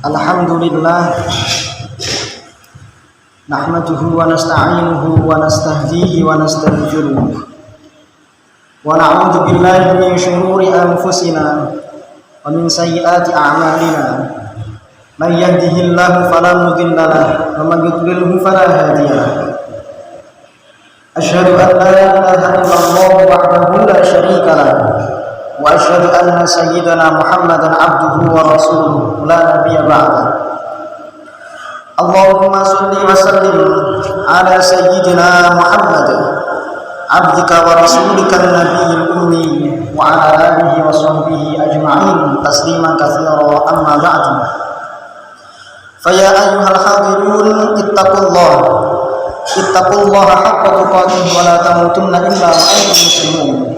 Alhamdulillah, nahmaduhu wa nasta'inuhu wa nastahdihi wa nastaghfiruh wa na'udzu billahi min shururi anfusina wa min sayyiati a'malina. Man yahdihillahu fala mudilla lahu wa man yudlilhu fala hadiya lahu. Asyhadu an la ilaha illallah wahdahu la syarika lahu wa asyhadu anna sayyidana Muhammadan abduhu wa rasuluhu la nabiyya ba'dahu. Allahumma shalli wa sallim ala sayyidina Muhammad abdika wa rasulika nabiyil ummi wa ala alihi wa sahbihi ajma'in tasliman katsira amma ba'du. Fa ya ayyuhal hadirun ittaqullaha haqqa tuqatih wa la tamutunna illa wa antum muslimun.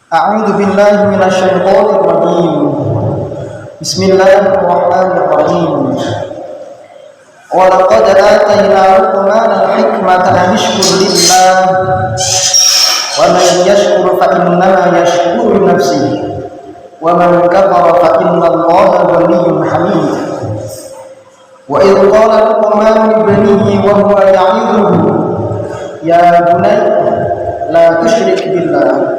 A'udzu billahi minasy syaithanir rajim. Bismillahirrahmanirrahim. Wa laqad atayna Luqmana al-hikmata an yashkur lillah wa man yashkur fa innama yashkuru li nafsihi wa man kafara fa inna Allaha ghaniyyun hamid. Wa idh qala Luqman li ibnihi wa huwa ya'idhuhu ya bunayya la tusyrik billah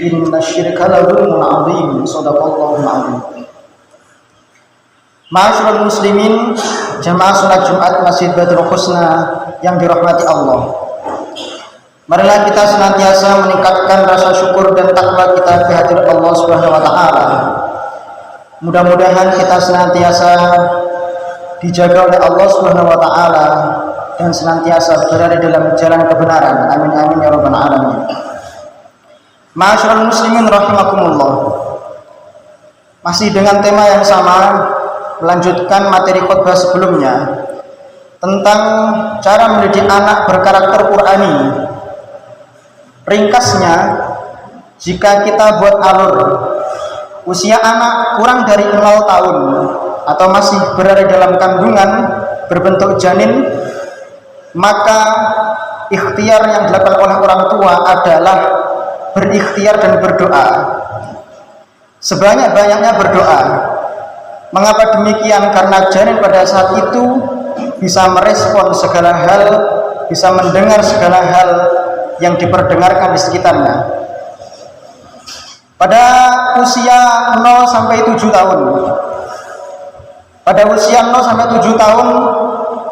inna syirka la dzulmun 'adzim. Shadaqallahul 'adzim. Ma'asyiral muslimin, jamaah salat Jumat Masjid Badrul Husna yang dirahmati Allah. Marilah kita senantiasa meningkatkan rasa syukur dan takwa kita di hadirat Allah Subhanahu wa taala. Mudah-mudahan kita senantiasa dijaga oleh Allah Subhanahu wa taala dan senantiasa berada dalam jalan kebenaran. Amin amin ya rabbal alamin. Ma'asyiral muslimin rahimakumullah. Masih dengan tema yang sama, melanjutkan materi khutbah sebelumnya tentang cara mendidik anak berkarakter Qur'ani. Ringkasnya, jika kita buat alur usia anak kurang dari 0 tahun atau masih berada dalam kandungan berbentuk janin, maka ikhtiar yang dilakukan oleh orang tua adalah berikhtiar dan berdoa. Sebanyak-banyaknya berdoa. Mengapa demikian? Karena janin pada saat itu bisa merespon segala hal, bisa mendengar segala hal yang diperdengarkan di sekitarnya. Pada usia 0 sampai 7 tahun. Pada usia 0 sampai 7 tahun,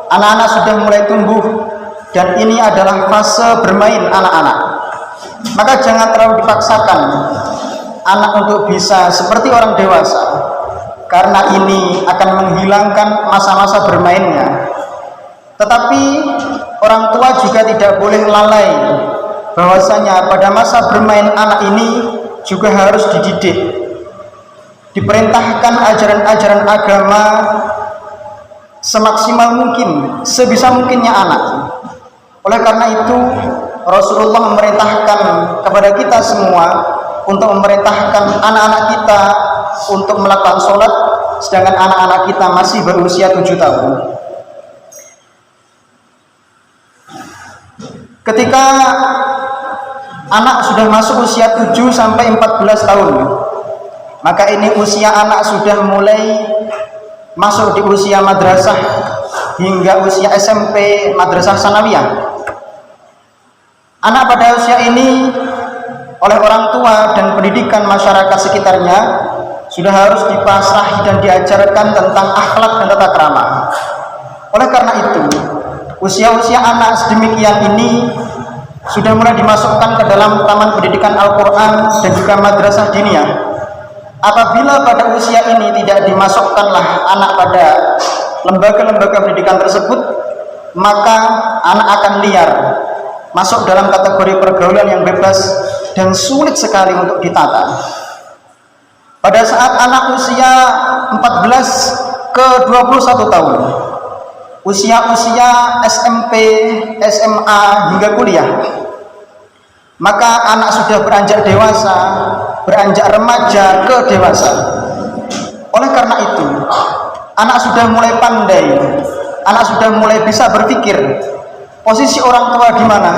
anak-anak sudah mulai tumbuh dan ini adalah fase bermain anak-anak. Maka jangan terlalu dipaksakan anak untuk bisa seperti orang dewasa, karena ini akan menghilangkan masa-masa bermainnya. Tetapi orang tua juga tidak boleh lalai bahwasanya pada masa bermain anak ini juga harus dididik, diperintahkan ajaran-ajaran agama semaksimal mungkin, sebisa mungkinnya anak. Oleh karena itu Rasulullah memerintahkan kepada kita semua untuk memerintahkan anak-anak kita untuk melakukan sholat, sedangkan anak-anak kita masih berusia 7 tahun. Ketika anak sudah masuk usia 7 sampai 14 tahun, maka ini usia anak sudah mulai masuk di usia madrasah hingga usia SMP, madrasah sanawiyah. Anak pada usia ini oleh orang tua dan pendidikan masyarakat sekitarnya sudah harus dipasrahi dan diajarkan tentang akhlak dan tata krama. Oleh karena itu, usia-usia anak sedemikian ini sudah mulai dimasukkan ke dalam taman pendidikan Al-Quran dan juga madrasah diniyah. Apabila pada usia ini tidak dimasukkanlah anak pada lembaga-lembaga pendidikan tersebut, maka anak akan liar, masuk dalam kategori pergaulan yang bebas dan sulit sekali untuk ditata. Pada saat anak usia 14 ke 21 tahun, usia-usia SMP, SMA hingga kuliah, maka anak sudah beranjak dewasa, beranjak remaja ke dewasa. Oleh karena itu, anak sudah mulai pandai, anak sudah mulai bisa berpikir. Posisi orang tua gimana?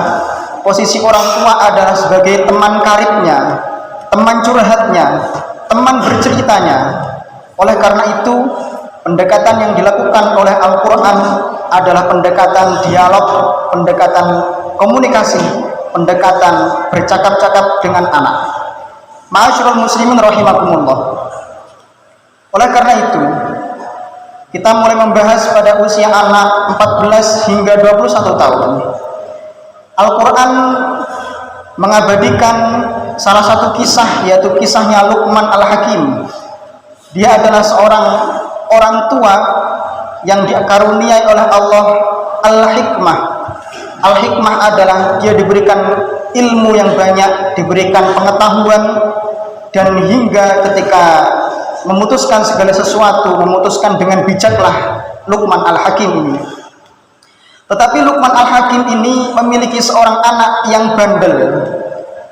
Posisi orang tua adalah sebagai teman karibnya, teman curhatnya, teman berceritanya. Oleh karena itu, pendekatan yang dilakukan oleh Al-Quran adalah pendekatan dialog, pendekatan komunikasi, pendekatan bercakap-cakap dengan anak. Ma'asyiral muslimin rahimakumullah. Oleh karena itu, kita mulai membahas pada usia anak 14 hingga 21 tahun. Al-Quran mengabadikan salah satu kisah, yaitu kisahnya Luqman Al-Hakim. Dia adalah seorang orang tua yang dikaruniai oleh Allah Al-Hikmah. Al-Hikmah adalah dia diberikan ilmu yang banyak, diberikan pengetahuan, dan hingga ketika memutuskan segala sesuatu, memutuskan dengan bijaklah Luqman Al-Hakim ini. Tetapi Luqman Al-Hakim ini memiliki seorang anak yang bandel.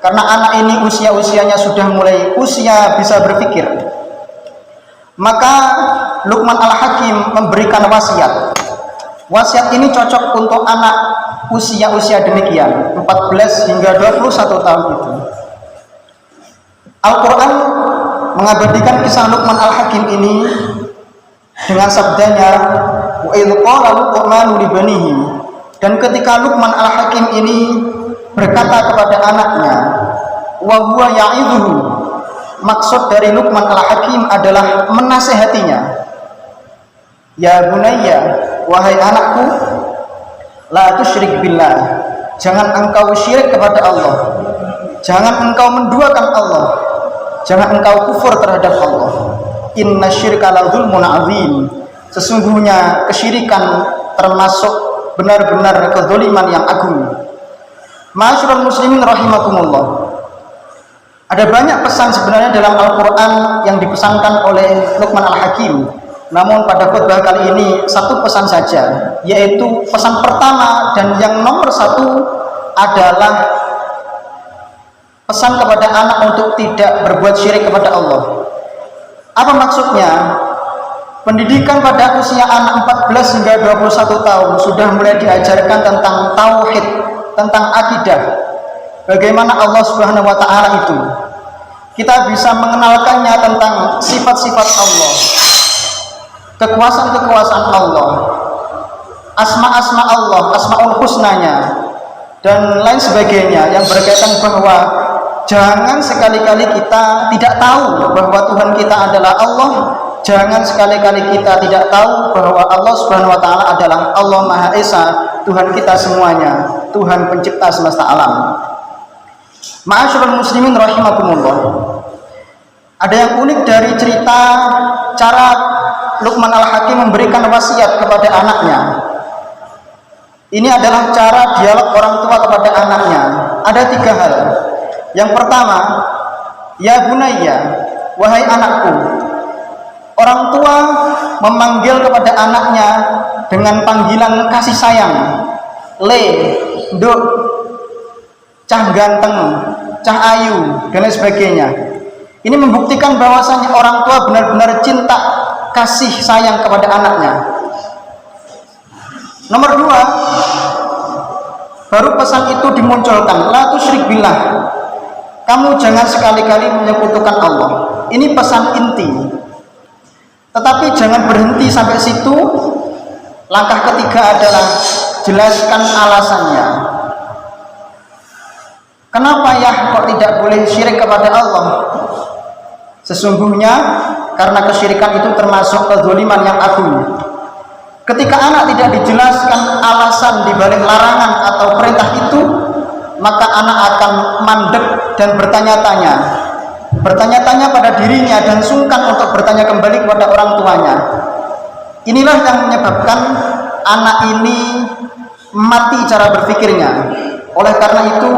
Karena anak ini usia-usianya sudah mulai usia bisa berpikir. Maka Luqman Al-Hakim memberikan wasiat. Wasiat ini cocok untuk anak usia-usia demikian, 14 hingga 21 tahun itu. Al-Quran mengabadikan kisah Luqman Al-Hakim ini dengan sabdanya, wa idh qala Luqman li banihi, dan ketika Luqman Al-Hakim ini berkata kepada anaknya, wa huwa ya'idhuhu, maksud dari Luqman Al-Hakim adalah menasehatinya. Ya bunayya, wahai anakku, la tusyrik billah, jangan engkau syirik kepada Allah, jangan engkau menduakan Allah, jangan engkau kufur terhadap Allah. Inna syirka la dzulmun azim, sesungguhnya kesyirikan termasuk benar-benar kezaliman yang agung. Ma'asyiral muslimin rahimakumullah. Ada banyak pesan sebenarnya dalam Al-Quran yang dipesankan oleh Luqman Al-Hakim. Namun pada khutbah kali ini satu pesan saja, yaitu pesan pertama dan yang nomor satu adalah pesan kepada anak untuk tidak berbuat syirik kepada Allah. Apa maksudnya? Pendidikan pada usia anak 14 hingga 21 tahun sudah mulai diajarkan tentang tauhid, tentang akidah. Bagaimana Allah Subhanahu wa taala itu. Kita bisa mengenalkannya tentang sifat-sifat Allah, kekuasaan-kekuasaan Allah, asma-asma Allah, asmaul husnanya, dan lain sebagainya yang berkaitan bahwa jangan sekali-kali kita tidak tahu bahwa Tuhan kita adalah Allah. Jangan sekali-kali kita tidak tahu bahwa Allah Subhanahu wa taala adalah Allah Maha Esa, Tuhan kita semuanya, Tuhan pencipta semesta alam. Ma'asyiral muslimin rahimakumullah. Ada yang unik dari cerita cara Luqman Al-Hakim memberikan wasiat kepada anaknya. Ini adalah cara dialog orang tua kepada anaknya. Ada 3 hal. Yang pertama, ya bunayya, wahai anakku. Orang tua memanggil kepada anaknya dengan panggilan kasih sayang. Le, nduk, cah ganteng, cah ayu, dan lain sebagainya. Ini membuktikan bahwasanya orang tua benar-benar cinta, kasih sayang kepada anaknya. Nomor 2, baru pesan itu dimunculkan, la tusyrik billah, kamu jangan sekali-kali menyekutukan Allah. Ini pesan inti. Tetapi jangan berhenti sampai situ. Langkah ketiga adalah jelaskan alasannya. Kenapa ya kok tidak boleh syirik kepada Allah? Sesungguhnya karena kesyirikan itu termasuk kezaliman yang agung. Ketika anak tidak dijelaskan alasan dibalik larangan atau perintah itu, maka anak akan mandek dan bertanya-tanya pada dirinya dan sungkan untuk bertanya kembali kepada orang tuanya. Inilah yang menyebabkan anak ini mati cara berpikirnya. Oleh karena itu,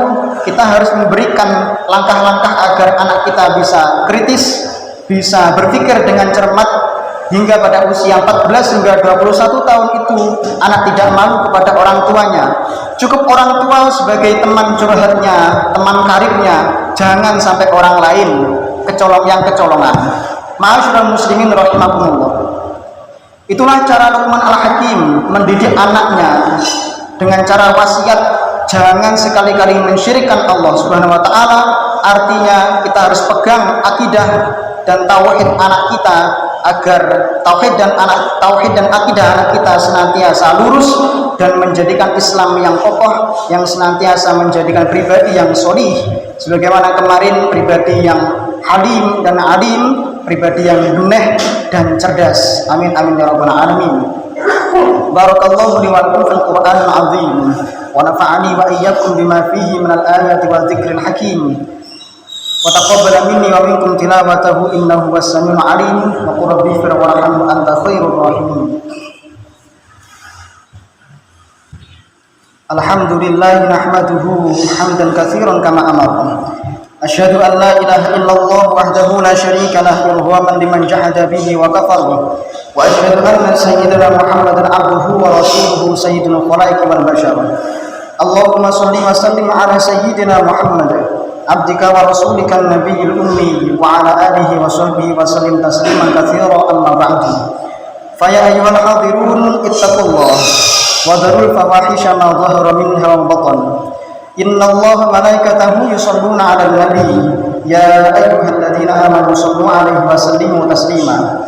kita harus memberikan langkah-langkah agar anak kita bisa kritis, bisa berpikir dengan cermat, hingga pada usia 14 hingga 21 tahun itu anak tidak malu kepada orang tuanya. Cukup orang tua sebagai teman curhatnya, teman karibnya, jangan sampai orang lain kecolongan. Ma'asyiral muslimin rahimakumullah. Itulah cara Luqman Al-Hakim mendidik anaknya dengan cara wasiat, jangan sekali-kali mensyirikkan Allah Subhanahu wa taala. Artinya kita harus pegang akidah dan tauhid anak kita agar tauhid dan akidah anak kita senantiasa lurus dan menjadikan Islam yang kokoh, yang senantiasa menjadikan pribadi yang sholih, sebagaimana kemarin pribadi yang halim dan alim, pribadi yang duneh dan cerdas. Amin amin ya rabbal alamin. Barakallahu li wa lakum fil Qur'anil azim wa nafa'ani wa iyyakum bima fihi minal ayati wa dzikril hakim. Wa taqabbal minni wa minkum tilawatahu innahu was-sami'ul 'alim. Wa qul rabbi ighfir warham anta khairur rahimin. Alhamdulillah nahmaduhu hamdan katsiran kama amara. Asyhadu an la ilaha illallah wahdahu la syarika lah irghaman liman jahada bihi wa kafara. Wa asyhadu anna sayyidana Muhammadan abduhu wa rasuluhu sayyidul khalaiqi wal bashar. Allahumma shalli wa sallim ala sayyidina Muhammad abdika wa rasulika nabiyil ummi wa ala alihi wa sahbihi wa sallim tasliman katsiran amma ba'du. Fa ya ayyuhal hadirun ittaqullah wa dharul fawahisha ma dhahara minha wa batan. Inna Allah malaikatahu yusalluna 'alan nabi ya ayyuhalladzina amanu sallu 'alaihi wa sallimu taslima.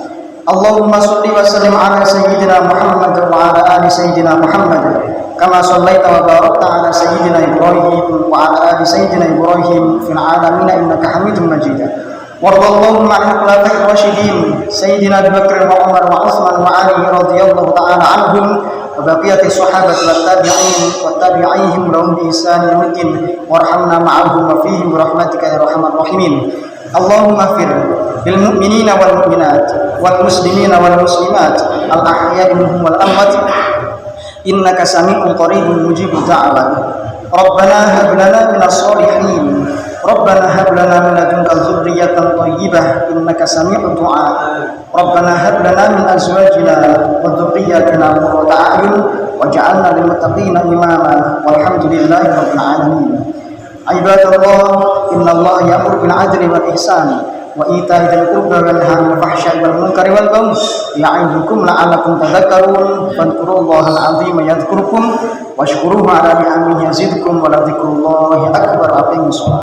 Allahumma shalli wa sallim 'ala sayyidina Muhammad wa 'ala ali sayyidina Muhammad kama shallaita wa barakta 'ala sayyidina Ibrahim wa 'ala ali sayyidina Ibrahim fil 'alamin innaka Hamidum Majid. Warḍallahu 'anil khulafa'ir rasyidin sayyidina Abu Bakr wa Umar wa Utsman wa Ali radhiyallahu ta'ala anhum wa baqiyati sahabati wat tabi'in wa tabi'ihim lahum bi ihsan yaumil warhamna ma'ahum wa fihim bi rahmatika ya arhamar rahimin. Allahumma fir lil mu'minina wal mu'minat wal muslimina wal muslimat al ahya'i minhum wal amwat innaka sami'un qaribun mujibud da'wat. Rabbana hab lana minas shalihin Rabbana hab lana min ladunka dzurriyyatan thayyibah innaka sami'ud du'a. Rabbana hab lana min azwajina wa dhurriyyatina qurrata a'yun waj'alna lil muttaqina imama walhamdulillahi rabbil alamin. Ibadallah, innallaha ya'muru bil 'adli wal ihsani wa ita'i dzil qurba wa yanha 'anil fahsya'i wal munkari wal baghi ya'idukum la'allakum tadhakkarun. Fadhkurullaha al-'azima yadhkurkum washkuruhu 'ala ni'amihi yazidkum wa la dzikrullahi akbar. Aqimus shalah.